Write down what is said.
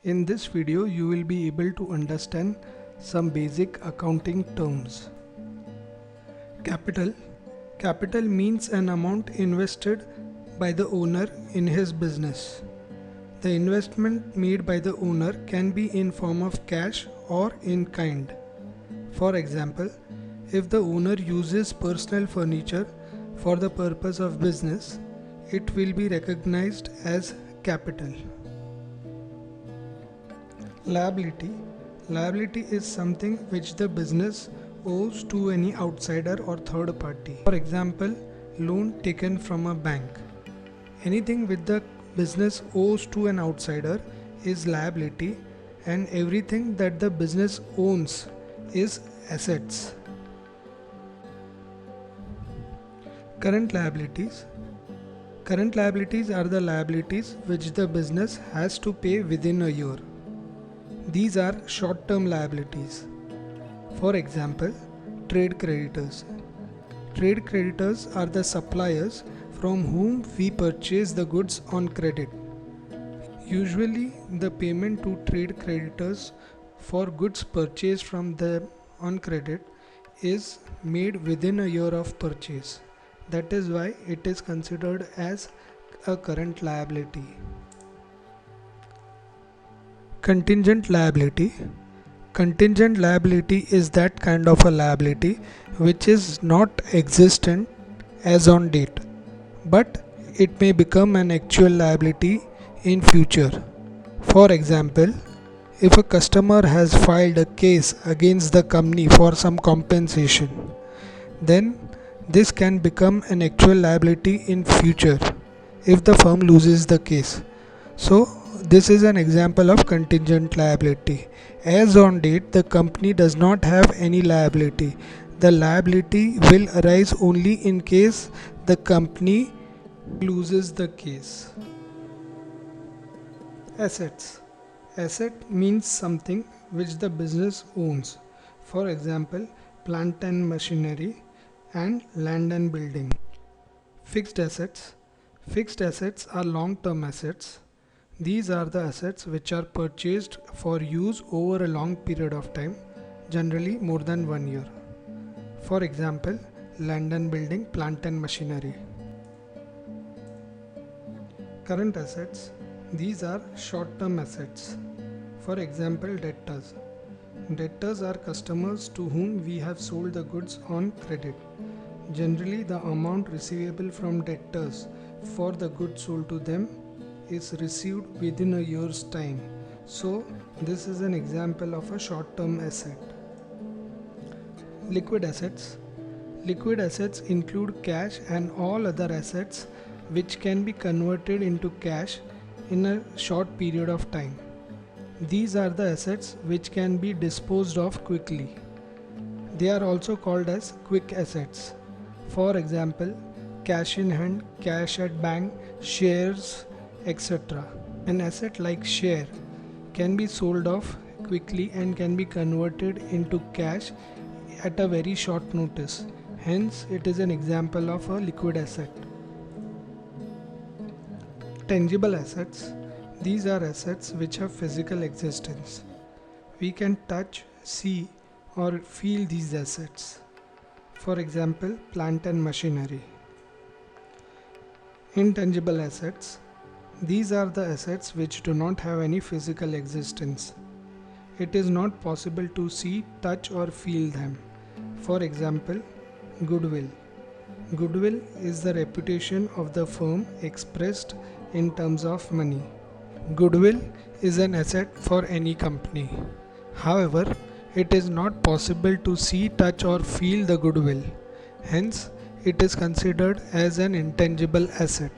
In this video, you will be able to understand some basic accounting terms. Capital. Capital means an amount invested by the owner in his business. The investment made by the owner can be in form of cash or in kind. For example, if the owner uses personal furniture for the purpose of business, it will be recognized as capital. Liability. Liability is something which the business owes to any outsider or third party. For example, loan taken from a bank. Anything which the business owes to an outsider is liability, and everything that the business owns is assets. Current liabilities. Current liabilities are the liabilities which the business has to pay within a year. These are short-term liabilities. For example, trade creditors. Trade creditors are the suppliers from whom we purchase the goods on credit. Usually, the payment to trade creditors for goods purchased from them on credit is made within a year of purchase. That is why it is considered as a current liability. Contingent liability. Contingent liability is that kind of a liability which is not existent as on date, but it may become an actual liability in future. For example, if a customer has filed a case against the company for some compensation, then this can become an actual liability in future if the firm loses the case. So this is an example of contingent liability. As on date, the company does not have any liability. The liability will arise only in case the company loses the case. Assets. Asset means something which the business owns. For example, plant and machinery and land and building. Fixed assets. Fixed assets are long-term assets. These are the assets which are purchased for use over a long period of time, generally more than 1 year. For example, land and building, plant and machinery. Current assets. These are short-term assets. For example, debtors. Debtors are customers to whom we have sold the goods on credit. Generally, the amount receivable from debtors for the goods sold to them is received within a year's time. So this is an example of a short-term asset. Liquid assets. Liquid assets include cash and all other assets which can be converted into cash in a short period of time. These are the assets which can be disposed of quickly. They are also called as quick assets. For example, cash in hand, cash at bank, shares, etc. An asset like share can be sold off quickly and can be converted into cash at a very short notice. Hence, it is an example of a liquid asset. Tangible assets. These are assets which have physical existence. We can touch, see, or feel these assets. For example, plant and machinery. Intangible assets. These are the assets which do not have any physical existence. It is not possible to see, touch or feel them. For example, goodwill. Goodwill is the reputation of the firm expressed in terms of money. Goodwill is an asset for any company. However, it is not possible to see, touch or feel the goodwill. Hence, it is considered as an intangible asset.